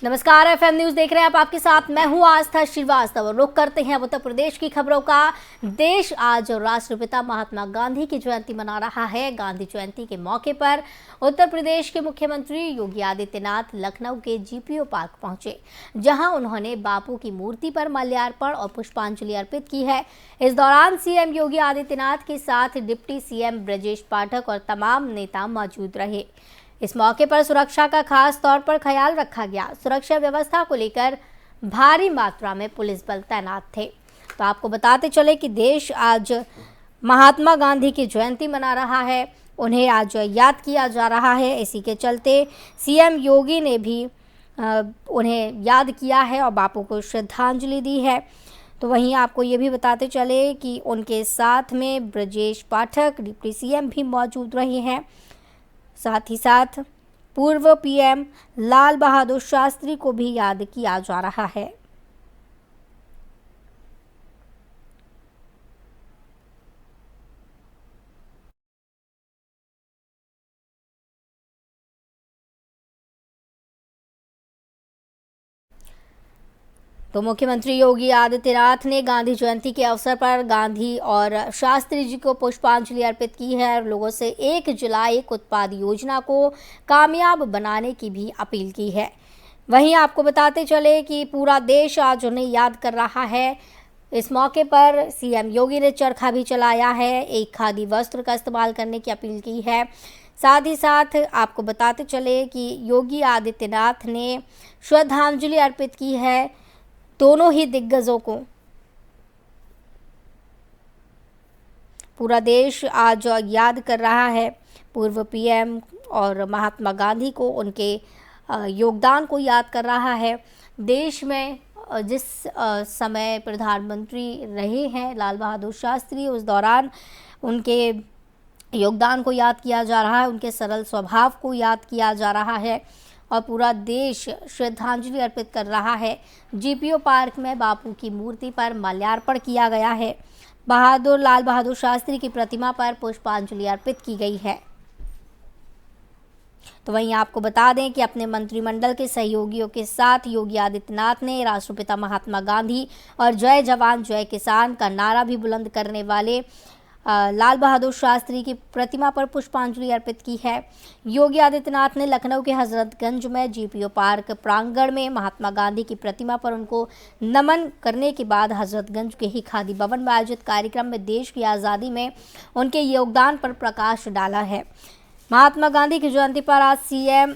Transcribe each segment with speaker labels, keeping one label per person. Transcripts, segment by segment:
Speaker 1: नमस्कार, FM news देख रहे हैं आप। आपके साथ मैं हूं आस्था श्रीवास्तव। रुख करते हैं उत्तर प्रदेश की खबरों का। देश आज राष्ट्रपिता महात्मा गांधी की जयंती मना रहा है। गांधी जयंती के मौके पर उत्तर प्रदेश के मुख्यमंत्री योगी आदित्यनाथ लखनऊ के जीपीओ पार्क पहुंचे, जहां उन्होंने बापू की मूर्ति पर माल्यार्पण और पुष्पांजलि अर्पित की है। इस दौरान सीएम योगी आदित्यनाथ के साथ डिप्टी सीएम ब्रजेश पाठक और तमाम नेता मौजूद रहे। इस मौके पर सुरक्षा का खास तौर पर ख्याल रखा गया। सुरक्षा व्यवस्था को लेकर भारी मात्रा में पुलिस बल तैनात थे। तो आपको बताते चले कि देश आज महात्मा गांधी की जयंती मना रहा है, उन्हें आज याद किया जा रहा है। इसी के चलते सीएम योगी ने भी उन्हें याद किया है और बापू को श्रद्धांजलि दी है। तो वहीं आपको ये भी बताते चले कि उनके साथ में ब्रजेश पाठक डिप्टी सीएम भी मौजूद रहे हैं। साथ ही साथ पूर्व पीएम लाल बहादुर शास्त्री को भी याद किया जा रहा है। तो मुख्यमंत्री योगी आदित्यनाथ ने गांधी जयंती के अवसर पर गांधी और शास्त्री जी को पुष्पांजलि अर्पित की है और लोगों से 1 जुलाई एक उत्पाद योजना को कामयाब बनाने की भी अपील की है। वहीं आपको बताते चले कि पूरा देश आज उन्हें याद कर रहा है। इस मौके पर सीएम योगी ने चरखा भी चलाया है, एक खादी वस्त्र का इस्तेमाल करने की अपील की है। साथ ही साथ आपको बताते चले कि योगी आदित्यनाथ ने श्रद्धांजलि अर्पित की है दोनों ही दिग्गजों को। पूरा देश आज याद कर रहा है पूर्व पीएम और महात्मा गांधी को, उनके योगदान को याद कर रहा है। देश में जिस समय प्रधानमंत्री रहे हैं लाल बहादुर शास्त्री, उस दौरान उनके योगदान को याद किया जा रहा है, उनके सरल स्वभाव को याद किया जा रहा है और पूरा देश श्रद्धांजलि अर्पित कर रहा है। जीपीओ पार्क में बापू की मूर्ति पर माल्यार्पण किया गया है। लाल बहादुर शास्त्री की प्रतिमा पर पुष्पांजलि अर्पित की गई है। तो वहीं आपको बता दें कि अपने मंत्रिमंडल के सहयोगियों के साथ योगी आदित्यनाथ ने राष्ट्रपिता महात्मा गांधी और जय जवान जय किसान का नारा भी बुलंद करने वाले लाल बहादुर शास्त्री की प्रतिमा पर पुष्पांजलि अर्पित की है। योगी आदित्यनाथ ने लखनऊ के हजरतगंज में जीपीओ पार्क प्रांगण में महात्मा गांधी की प्रतिमा पर उनको नमन करने के बाद हजरतगंज के ही खादी भवन में आयोजित कार्यक्रम में देश की आज़ादी में उनके योगदान पर प्रकाश डाला है। महात्मा गांधी की जयंती पर आज सीएम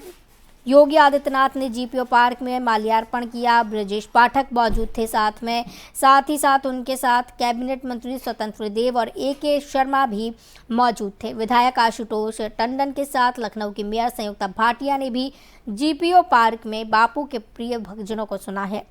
Speaker 1: योगी आदित्यनाथ ने जीपीओ पार्क में माल्यार्पण किया। ब्रजेश पाठक मौजूद थे साथ ही साथ उनके साथ कैबिनेट मंत्री स्वतंत्र देव और AK शर्मा भी मौजूद थे। विधायक आशुतोष टंडन के साथ लखनऊ की मेयर संयुक्ता भाटिया ने भी जीपीओ पार्क में बापू के प्रिय भक्तजनों को सुना है।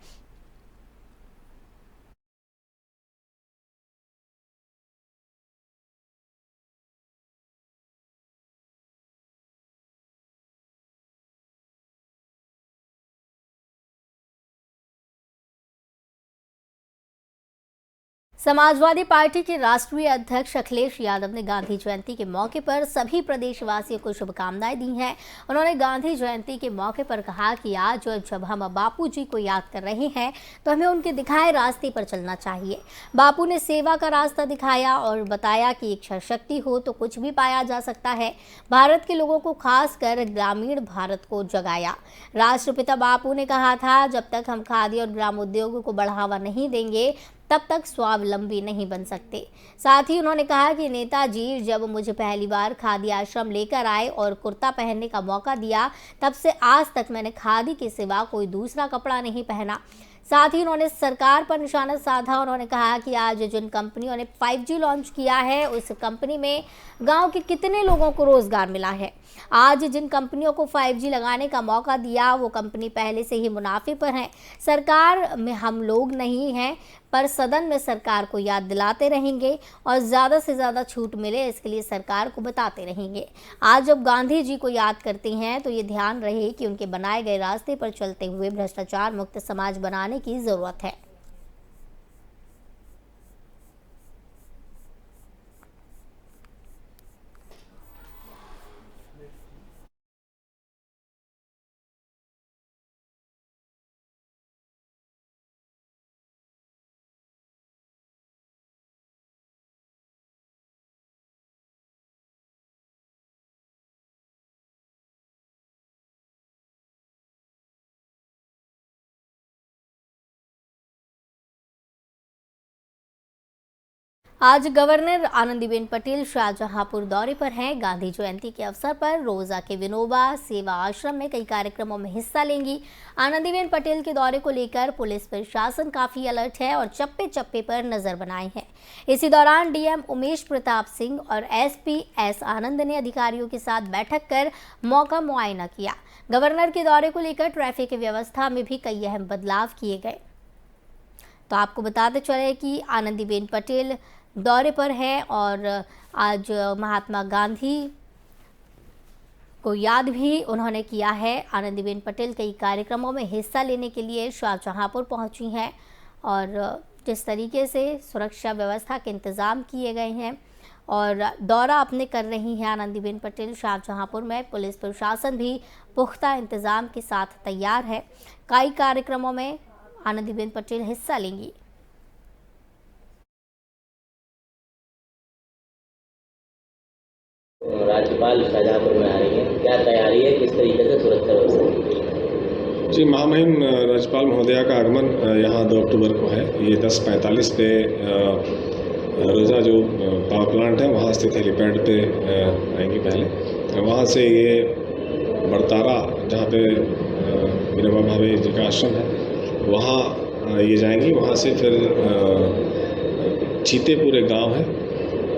Speaker 1: समाजवादी पार्टी के राष्ट्रीय अध्यक्ष अखिलेश यादव ने गांधी जयंती के मौके पर सभी प्रदेशवासियों को शुभकामनाएं दी हैं। उन्होंने गांधी जयंती के मौके पर कहा कि आज जब हम बापू जी को याद कर रहे हैं तो हमें उनके दिखाए रास्ते पर चलना चाहिए। बापू ने सेवा का रास्ता दिखाया और बताया कि इच्छा शक्ति हो तो कुछ भी पाया जा सकता है। भारत के लोगों को, खासकर ग्रामीण भारत को जगाया। राष्ट्रपिता बापू ने कहा था, जब तक हम खादी और ग्रामोद्योग को बढ़ावा नहीं देंगे तब तक स्वावलंबी नहीं बन सकते। साथ ही उन्होंने कहा कि नेताजी जब मुझे पहली बार खादी आश्रम लेकर आए और कुर्ता पहनने का मौका दिया, तब से आज तक मैंने खादी के सिवा कोई दूसरा कपड़ा नहीं पहना। साथ ही उन्होंने सरकार पर निशाना साधा। उन्होंने कहा कि आज जिन कंपनियों ने 5G लॉन्च किया है, उस कंपनी में गांव के कितने लोगों को रोजगार मिला है। आज जिन कंपनियों को 5G लगाने का मौका दिया, वो कंपनी पहले से ही मुनाफे पर है। सरकार में हम लोग नहीं हैं, पर सदन में सरकार को याद दिलाते रहेंगे और ज़्यादा से ज़्यादा छूट मिले इसके लिए सरकार को बताते रहेंगे। आज जब गांधी जी को याद करते हैं तो ये ध्यान रहे कि उनके बनाए गए रास्ते पर चलते हुए भ्रष्टाचार मुक्त समाज बनाने की ज़रूरत है। आज गवर्नर आनंदीबेन पटेल शाहजहांपुर दौरे पर हैं। गांधी जयंती के अवसर पर रोजा के विनोबा सेवा आश्रम में कई कार्यक्रमों में हिस्सा लेंगी। आनंदीबेन पटेल के दौरे को लेकर पुलिस प्रशासन काफी अलर्ट है और चप्पे चप्पे पर नजर बनाए है। इसी दौरान डीएम उमेश प्रताप सिंह और एसपी एस आनंद ने अधिकारियों के साथ बैठक कर मौका मुआयना किया। गवर्नर के दौरे को लेकर ट्रैफिक व्यवस्था में भी कई अहम बदलाव किए गए। तो आपको बताते चले कि आनंदीबेन पटेल दौरे पर है और आज महात्मा गांधी को याद भी उन्होंने किया है। आनंदीबेन पटेल कई कार्यक्रमों में हिस्सा लेने के लिए शाहजहांपुर पहुंची हैं और जिस तरीके से सुरक्षा व्यवस्था के इंतज़ाम किए गए हैं और दौरा अपने कर रही हैं आनंदीबेन पटेल शाहजहांपुर में। पुलिस प्रशासन भी पुख्ता इंतज़ाम के साथ तैयार है। कई कार्यक्रमों में आनंदीबेन पटेल हिस्सा लेंगी।
Speaker 2: राज्यपाल शाहजहांपुर में आ रही हैं, क्या तैयारी है, किस तरीके से सुरक्षा व्यवस्था?
Speaker 3: जी, महामहिम राज्यपाल महोदया का आगमन यहाँ 2 अक्टूबर को है। ये 10:45 पे रोजा जो पावर प्लांट है वहाँ स्थित हेलीपैड पे आएंगी। पहले वहाँ से ये बड़तारा जहाँ पे विनोबा भावे जी का आश्रम है वहाँ ये जाएंगी। वहाँ से फिर चीतेपुर एक गाँव है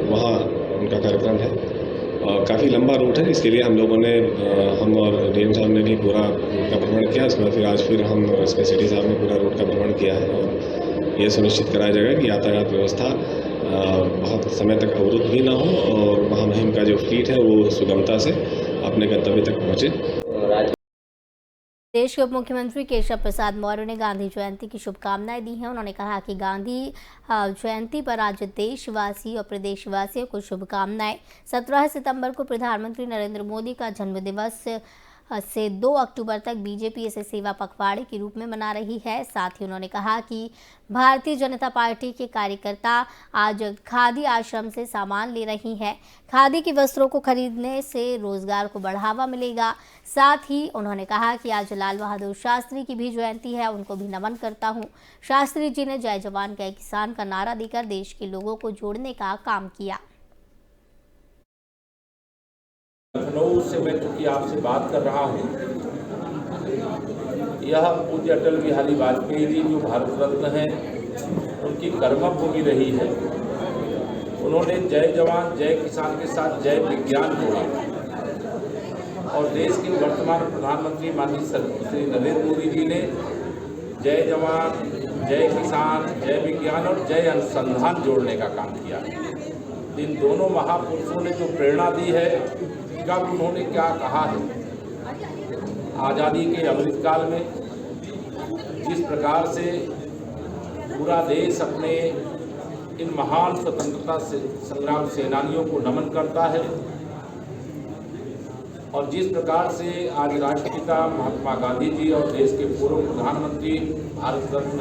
Speaker 3: वहाँ उनका कार्यक्रम है। काफ़ी लंबा रूट है, इसके लिए हम लोगों ने हम और डीएम साहब ने भी पूरा रूट का भ्रमण किया। उसके बाद फिर आज फिर हम इसमें सिटी साहब ने पूरा रूट का भ्रमण किया है और ये सुनिश्चित कराया जाएगा कि यातायात व्यवस्था बहुत समय तक अवरुद्ध भी ना हो और महामहिम का जो फ्लीट है वो सुगमता से अपने गंतव्य तक पहुँचे।
Speaker 1: देश के उप मुख्यमंत्री केशव प्रसाद मौर्य ने गांधी जयंती की शुभकामनाएं दी हैं। उन्होंने कहा कि गांधी जयंती पर आज देशवासी और प्रदेशवासियों को शुभकामनाएं। 17 सितंबर को प्रधानमंत्री नरेंद्र मोदी का जन्मदिवस से 2 अक्टूबर तक बीजेपी इसे सेवा पखवाड़े के रूप में मना रही है। साथ ही उन्होंने कहा कि भारतीय जनता पार्टी के कार्यकर्ता आज खादी आश्रम से सामान ले रही हैं। खादी के वस्त्रों को खरीदने से रोजगार को बढ़ावा मिलेगा। साथ ही उन्होंने कहा कि आज लाल बहादुर शास्त्री की भी जयंती है, उनको भी नमन करता हूं। शास्त्री जी ने जय जवान जय किसान का नारा देकर देश के लोगों को जोड़ने का काम किया।
Speaker 4: लखनऊ से मैं चूँकि आपसे बात कर रहा हूँ, यह पूज्य अटल बिहारी वाजपेयी जी जो भारत रत्न हैं उनकी कर्मभूमि रही है। उन्होंने जय जवान जय किसान के साथ जय विज्ञान जोड़ा और देश के वर्तमान प्रधानमंत्री माननीय श्री नरेंद्र मोदी जी ने जय जवान जय किसान जय विज्ञान और जय अनुसंधान जोड़ने का काम किया। इन दोनों महापुरुषों ने जो प्रेरणा दी है, कब उन्होंने क्या कहा है, आज़ादी के अमृतकाल में जिस प्रकार से पूरा देश अपने इन महान स्वतंत्रता संग्राम सेनानियों को नमन करता है और जिस प्रकार से आज राष्ट्रपिता महात्मा गांधी जी और देश के पूर्व प्रधानमंत्री भारत रत्न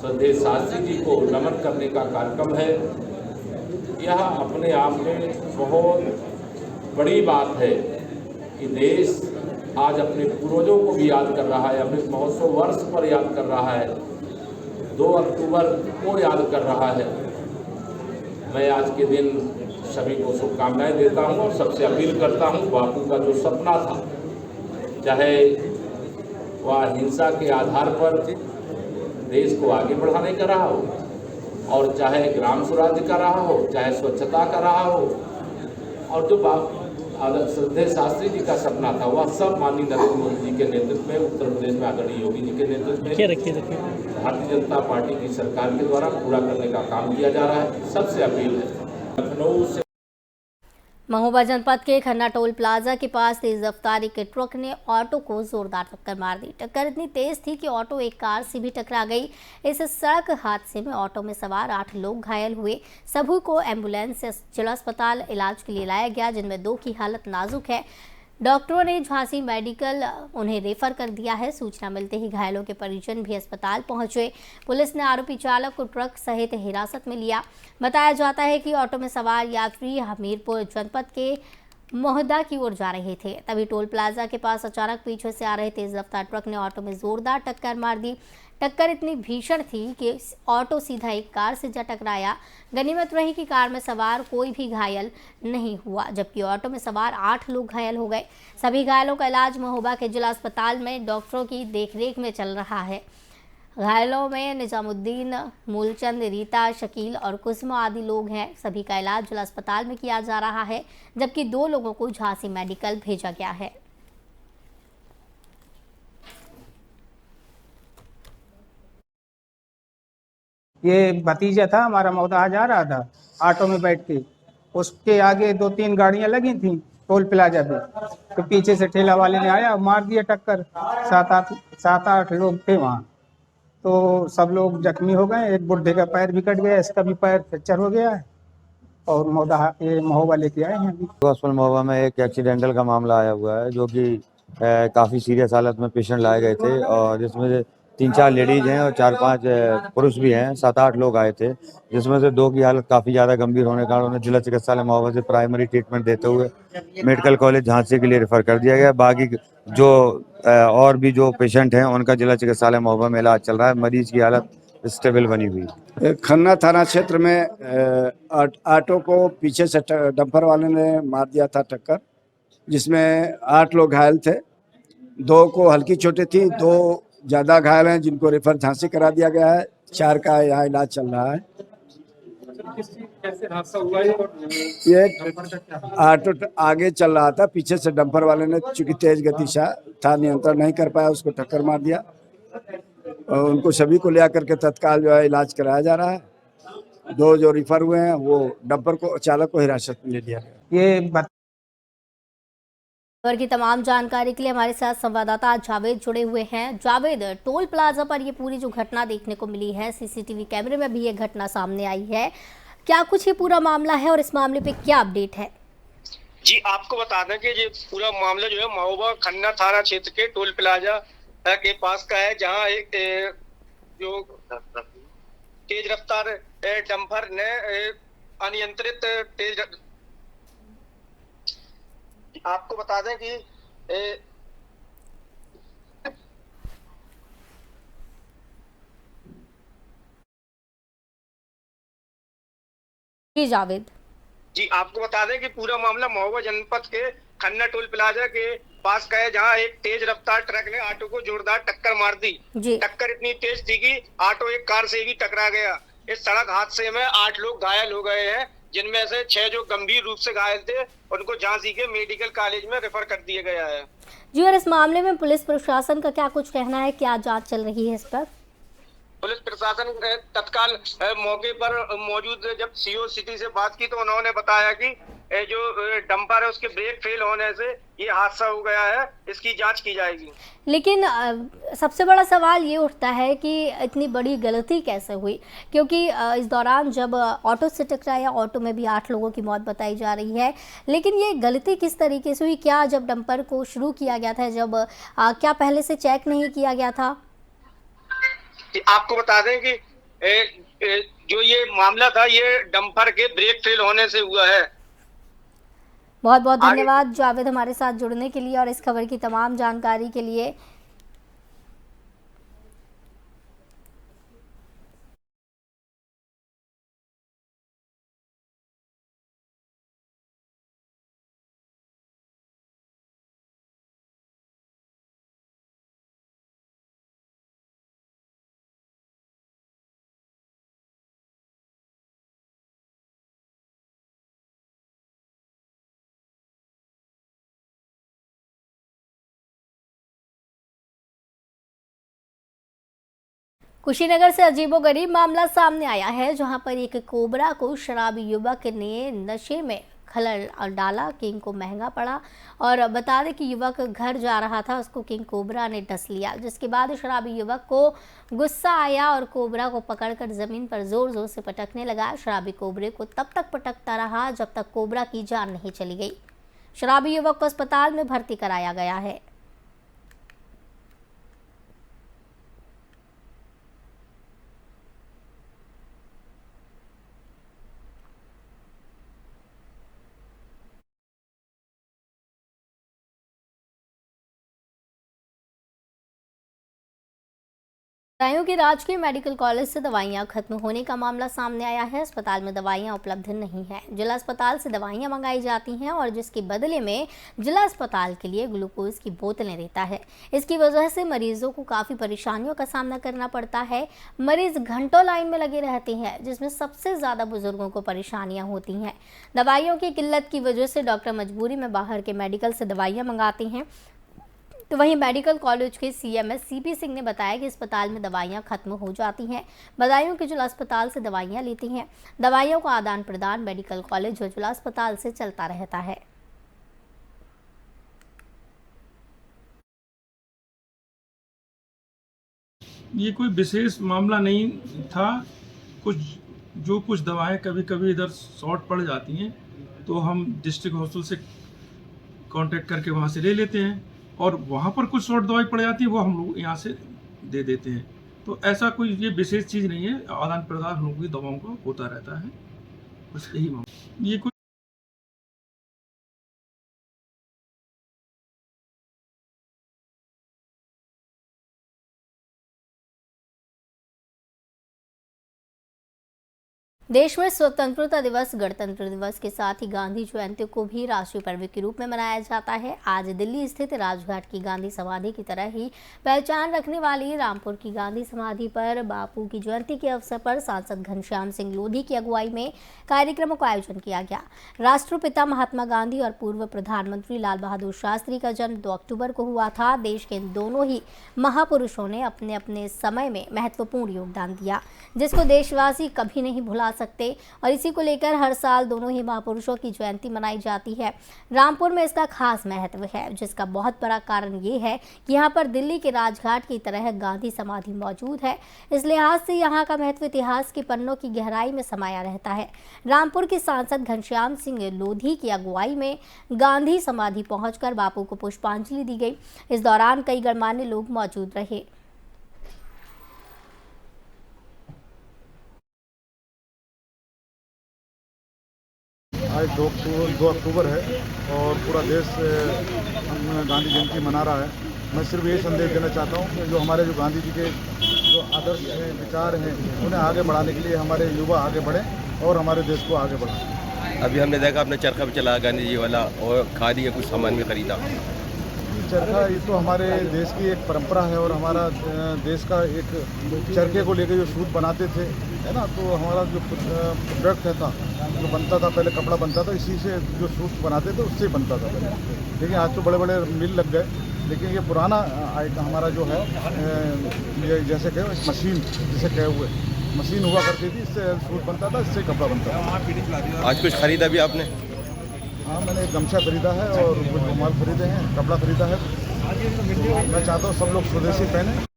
Speaker 4: श्रद्धेय शास्त्री जी को नमन करने का कार्यक्रम है, यह अपने आप में बहुत बड़ी बात है कि देश आज अपने पूर्वजों को भी याद कर रहा है, अपने महोत्सव वर्ष पर याद कर रहा है, 2 अक्टूबर को याद कर रहा है। मैं आज के दिन सभी को शुभकामनाएं देता हूं और सबसे अपील करता हूं, बापू का जो सपना था, चाहे वह हिंसा के आधार पर देश को आगे बढ़ाने का रहा हो और चाहे ग्राम स्वराज्य का रहा हो, चाहे स्वच्छता का रहा हो, और जो श्रद्धेय शास्त्री जी का सपना था वह सब माननीय नरेंद्र मोदी जी के नेतृत्व में, उत्तर प्रदेश में आदरणीय योगी जी के नेतृत्व में भारतीय जनता पार्टी की सरकार के द्वारा पूरा करने का काम किया जा रहा है। सबसे अपील है, लखनऊ से
Speaker 1: महोबा जनपद के खन्ना टोल प्लाजा के पास तेज रफ्तार एक ट्रक ने ऑटो को जोरदार टक्कर मार दी। टक्कर इतनी तेज थी कि ऑटो एक कार से भी टकरा गई। इस सड़क हादसे में ऑटो में सवार 8 लोग घायल हुए। सभी को एम्बुलेंस से जिला अस्पताल इलाज के लिए लाया गया, जिनमें 2 की हालत नाजुक है। डॉक्टरों ने झांसी मेडिकल उन्हें रेफर कर दिया है। सूचना मिलते ही घायलों के परिजन भी अस्पताल पहुंचे। पुलिस ने आरोपी चालक को ट्रक सहित हिरासत में लिया। बताया जाता है कि ऑटो में सवार यात्री हमीरपुर जनपद के मोहदा की ओर जा रहे थे। तभी टोल प्लाजा के पास अचानक पीछे से आ रहे तेज रफ्तार ट्रक ने ऑटो में जोरदार टक्कर मार दी। टक्कर इतनी भीषण थी कि ऑटो सीधा एक कार से जा टकराया। गनीमत रही कि कार में सवार कोई भी घायल नहीं हुआ, जबकि ऑटो में सवार 8 लोग घायल हो गए। सभी घायलों का इलाज महोबा के जिला अस्पताल में डॉक्टरों की देखरेख में चल रहा है। घायलों में निजामुद्दीन, मूलचंद, रीता, शकील और कुसुम आदि लोग हैं। सभी का इलाज जिला अस्पताल में किया जा रहा है, जबकि 2 लोगों को झांसी मेडिकल भेजा गया है।
Speaker 5: ये भतीजा था हमारा, मौदा जा रहा था ऑटो में बैठ के। उसके आगे 2-3 गाड़ियां लगी थी टोल प्लाजा पे, तो पीछे से ठेला वाले ने आया मार दिया टक्कर। 7-8 लोग थे वहाँ, तो सब लोग जख्मी हो गए। एक बुढ़े का पैर भी कट गया, इसका भी पैर फ्रैक्चर हो गया है। और ये महोबा लेके आए हैं अभी।
Speaker 6: हॉस्पिटल महोबा में एक एक्सीडेंटल का मामला आया हुआ है, जो कि काफ़ी सीरियस हालत में पेशेंट लाए गए थे, और जिसमें से 3-4 लेडीज हैं और 4-5 पुरुष भी हैं। 7-8 लोग आए थे, जिसमें से 2 की हालत काफ़ी ज़्यादा गंभीर होने के कारण उन्हें जिला चिकित्सालय महोबा से प्राइमरी ट्रीटमेंट देते हुए मेडिकल कॉलेज झांसी के लिए रेफर कर दिया गया। बाकी जो और भी जो पेशेंट हैं उनका जिला चिकित्सालय महोबा में इलाज चल रहा है। मरीज की हालत स्टेबल बनी हुई है।
Speaker 7: खन्ना थाना क्षेत्र में ऑटो को पीछे से डंपर वाले ने मार दिया था टक्कर, जिसमें 8 लोग घायल थे। 2 को हल्की चोटें थी, 2 ज्यादा घायल हैं, जिनको रेफर झांसी करा दिया गया है। 4 का यहाँ इलाज चल रहा है।
Speaker 5: कैसे हादसा हुआ है?
Speaker 7: ये ऑटो आगे चल रहा था, पीछे से डंपर वाले ने चूंकि तेज गति से था, नियंत्रण नहीं कर पाया, उसको टक्कर मार दिया। और उनको सभी को ले आकर के तत्काल जो है इलाज कराया जा रहा है। 2 जो रिफर हुए हैं वो डंपर को चालक को हिरासत में ले लिया गया।
Speaker 5: ये
Speaker 1: खबर की तमाम जानकारी के लिए हमारे साथ संवाददाता जावेद जुड़े हुए हैं। जावेद, टोल प्लाजा पर ये पूरी जो घटना देखने को मिली है, सीसीटीवी कैमरे में भी ये घटना सामने आई है, क्या कुछ ये पूरा मामला है और इस मामले पे क्या अपडेट है?
Speaker 8: जी, आपको बता दें कि ये पूरा मामला जो है महोबा खन्ना थाना क्षेत्र के टोल प्लाजा के पास का है, जहां एक जो तेज रफ्तार डंपर ने अनियंत्रित आपको बता दें कि
Speaker 1: जी जावेद।
Speaker 8: जी, आपको बता दें कि पूरा मामला महोबा जनपद के खन्ना टोल प्लाजा के पास का है, जहां एक तेज रफ्तार ट्रक ने ऑटो को जोरदार टक्कर मार दी। टक्कर इतनी तेज थी कि ऑटो एक कार से भी टकरा गया। इस सड़क हादसे में 8 लोग घायल हो गए हैं, जिनमें से 6 जो गंभीर रूप से घायल थे उनको झांसी के मेडिकल कॉलेज में रेफर कर दिया गया है।
Speaker 1: जी, और इस मामले में पुलिस प्रशासन का क्या कुछ कहना है, क्या जांच चल रही है इस पर?
Speaker 8: पुलिस प्रशासन तत्काल मौके पर मौजूद जब सीओ सिटी से बात की, तो उन्होंने बताया कि जो डंपर है उसके ब्रेक फेल होने से ये हादसा हो गया है, इसकी जांच की जाएगी।
Speaker 1: लेकिन सबसे बड़ा सवाल ये उठता है कि इतनी बड़ी गलती कैसे हुई, क्योंकि इस दौरान जब ऑटो से टकराया, ऑटो में भी 8 लोगों की मौत बताई जा रही है, लेकिन ये गलती किस तरीके से हुई? क्या जब डंपर को शुरू किया गया था, जब क्या पहले से चेक नहीं किया गया था?
Speaker 8: आपको बता दें कि जो ये मामला था ये डंपर के ब्रेक फेल होने से हुआ है।
Speaker 1: बहुत बहुत धन्यवाद जावेद हमारे साथ जुड़ने के लिए और इस खबर की तमाम जानकारी के लिए। कुशीनगर से अजीबोगरीब मामला सामने आया है, जहां पर एक कोबरा को शराबी युवक ने नशे में खलल डाला। किंग को महंगा पड़ा और बता दें कि युवक घर जा रहा था, उसको किंग कोबरा ने डस लिया, जिसके बाद शराबी युवक को गुस्सा आया और कोबरा को पकड़कर जमीन पर जोर जोर से पटकने लगा। शराबी कोबरे को तब तक पटकता रहा जब तक कोबरा की जान नहीं चली गई। शराबी युवक को अस्पताल में भर्ती कराया गया है। बदायूं के राजकीय मेडिकल कॉलेज से दवाइयां खत्म होने का मामला सामने आया है। अस्पताल में दवाइयां उपलब्ध नहीं है। जिला अस्पताल से दवाइयां मंगाई जाती हैं और जिसके बदले में जिला अस्पताल के लिए ग्लूकोज की बोतलें देता है। इसकी वजह से मरीजों को काफ़ी परेशानियों का सामना करना पड़ता है। मरीज घंटों लाइन में लगे रहते हैं, जिसमें सबसे ज़्यादा बुजुर्गों को परेशानियाँ होती हैं। दवाइयों की किल्लत की वजह से डॉक्टर मजबूरी में बाहर के मेडिकल से दवाइयाँ मंगाते हैं। तो वहीं मेडिकल कॉलेज के सीएमएस सीपी सिंह ने बताया कि अस्पताल में दवाइयां खत्म हो जाती हैं। बदायूं के जिला अस्पताल से दवाइयां लेती हैं। दवाइयों का आदान प्रदान मेडिकल कॉलेज और जिला अस्पताल से चलता रहता है।
Speaker 9: ये कोई विशेष मामला नहीं था। कुछ दवाएं कभी कभी इधर शॉर्ट पड़ जाती हैं, तो हम डिस्ट्रिक्ट हॉस्पिटल से कांटेक्ट करके वहाँ से ले लेते हैं, और वहाँ पर कुछ शॉर्ट दवाई पड़ जाती है, वो हम लोग यहाँ से दे देते हैं। तो ऐसा कोई ये विशेष चीज़ नहीं है, आदान प्रदान हम लोगों की दवाओं का होता रहता है, बस यही मामला। ये कोई
Speaker 1: देश में स्वतंत्रता दिवस, गणतंत्र दिवस के साथ ही गांधी जयंती को भी राष्ट्रीय पर्व के रूप में मनाया जाता है। आज दिल्ली स्थित राजघाट की गांधी समाधि की तरह ही पहचान रखने वाली रामपुर की गांधी समाधि पर बापू की जयंती के अवसर पर सांसद घनश्याम सिंह लोधी की अगुवाई में कार्यक्रमों का आयोजन किया गया। राष्ट्रपिता महात्मा गांधी और पूर्व प्रधानमंत्री लाल बहादुर शास्त्री का जन्म 2 अक्टूबर को हुआ था। देश के इन दोनों ही महापुरुषों ने अपने अपने समय में महत्वपूर्ण योगदान दिया, जिसको देशवासी कभी नहीं भुला सकते, और इसी को लेकर हर साल दोनों ही महापुरुषों की जयंती मनाई जाती है। रामपुर में इसका खास महत्व है, जिसका बहुत बड़ा कारण ये है कि यहाँ पर दिल्ली के राजघाट की तरह गांधी समाधि मौजूद है। इस लिहाज से यहाँ का महत्व इतिहास के पन्नों की गहराई में समाया रहता है। रामपुर के सांसद घनश्याम सिंह लोधी की अगुवाई में गांधी समाधि पहुंचकर बापू को पुष्पांजलि दी गई। इस दौरान कई गणमान्य लोग मौजूद रहे।
Speaker 10: आज 2 अक्टूबर है और पूरा देश गांधी जयंती मना रहा है। मैं सिर्फ ये संदेश देना चाहता हूँ कि जो हमारे गांधी जी के जो आदर्श हैं, विचार हैं, उन्हें आगे बढ़ाने के लिए हमारे युवा आगे बढ़ें और हमारे देश को आगे बढ़ाएं।
Speaker 11: अभी हमने देखा अपने चरखा भी चला गांधी जी वाला, और खादी या कुछ सामान भी खरीदा।
Speaker 10: चरखा ये तो हमारे देश की एक परंपरा है, और हमारा देश का एक चरखे को लेकर जो सूत बनाते थे, है ना, तो हमारा जो प्रोडक्ट था, जो बनता था, पहले कपड़ा बनता था, इसी से जो सूट बनाते थे उससे बनता था पहले। लेकिन आज तो बड़े बड़े मिल लग गए, लेकिन ये पुराना हमारा जो है, ये जैसे कहे मशीन, जिसे कहे हुए मशीन हुआ करती थी, इससे सूट बनता था, इससे कपड़ा बनता था।
Speaker 11: आज कुछ खरीदा भी आपने?
Speaker 10: हाँ, मैंने एक गमछा खरीदा है और कुछ रुमाल खरीदे हैं, कपड़ा खरीदा है। मैं चाहता हूँ सब लोग स्वदेशी पहने।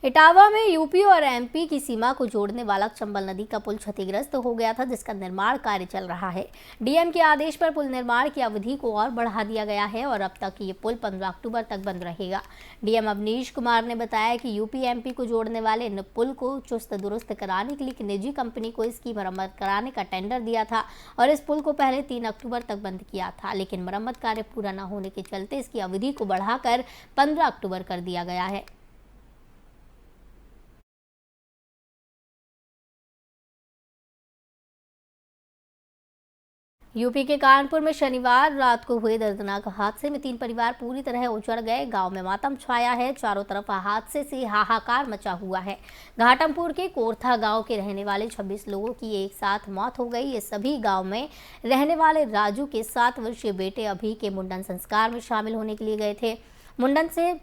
Speaker 1: इटावा में यूपी और एमपी की सीमा को जोड़ने वाला चंबल नदी का पुल क्षतिग्रस्त हो गया था, जिसका निर्माण कार्य चल रहा है। डीएम के आदेश पर पुल निर्माण की अवधि को और बढ़ा दिया गया है और अब तक ये पुल 15 अक्टूबर तक बंद रहेगा। डीएम अवनीश कुमार ने बताया कि यूपी एमपी को जोड़ने वाले इन पुल को चुस्त दुरुस्त कराने के लिए एक निजी कंपनी को इसकी मरम्मत कराने का टेंडर दिया था और इस पुल को पहले 3 अक्टूबर तक बंद किया था, लेकिन मरम्मत कार्य पूरा न होने के चलते इसकी अवधि को बढ़ाकर 15 अक्टूबर कर दिया गया है। यूपी के कानपुर में शनिवार रात को हुए दर्दनाक हादसे में 3 परिवार पूरी तरह उजड़ गए। गांव में मातम छाया है। चारों तरफ हादसे से हाहाकार मचा हुआ है। घाटमपुर के कोरथा गांव के रहने वाले 26 लोगों की एक साथ मौत हो गई। ये सभी गांव में रहने वाले राजू के 7 वर्षीय बेटे अभी के मुंडन संस्कार में शामिल होने के लिए गए थे। मुंडन से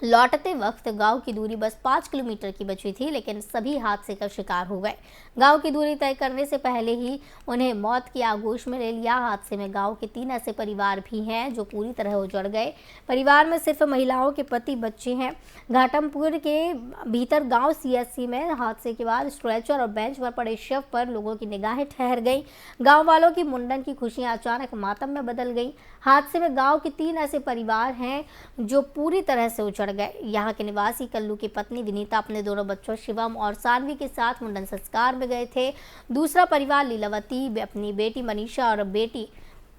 Speaker 1: लौटते वक्त गांव की दूरी बस 5 किलोमीटर की बची थी, लेकिन सभी हादसे का शिकार हो गए। गांव की दूरी तय करने से पहले ही उन्हें मौत की आगोश में ले लिया। हादसे में गांव के 3 ऐसे परिवार भी हैं जो पूरी तरह उजड़ गए। परिवार में सिर्फ महिलाओं के पति बच्चे हैं। घाटमपुर के भीतर गांव सीएससी में हादसे के बाद स्ट्रेचर और बेंच पर पड़े शव पर लोगों की निगाहें ठहर गई। गाँव वालों की मुंडन की खुशियाँ अचानक मातम में बदल गई। हादसे में गाँव के 3 ऐसे परिवार हैं जो पूरी तरह से उजड़ चढ़ गए। यहाँ के निवासी कल्लू की पत्नी विनीता अपने दोनों बच्चों शिवम और सानवी के साथ मुंडन संस्कार में गए थे। दूसरा परिवार लीलावती अपनी बेटी मनीषा और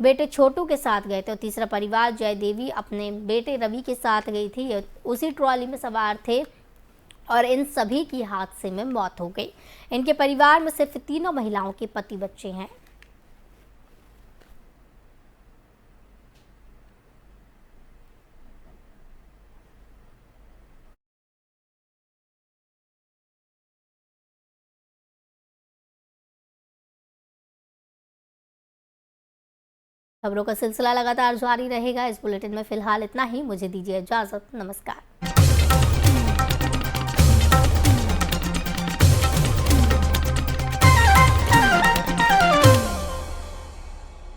Speaker 1: बेटे छोटू के साथ गए थे और तीसरा परिवार जय देवी अपने बेटे रवि के साथ गई थी। ये उसी ट्रॉली में सवार थे और इन सभी की हादसे में मौत हो गई। इनके परिवार में सिर्फ तीनों महिलाओं के पति बच्चे हैं। खबरों का सिलसिला लगातार जारी रहेगा। इस बुलेटिन में फिलहाल इतना ही। मुझे दीजिए इजाजत। नमस्कार।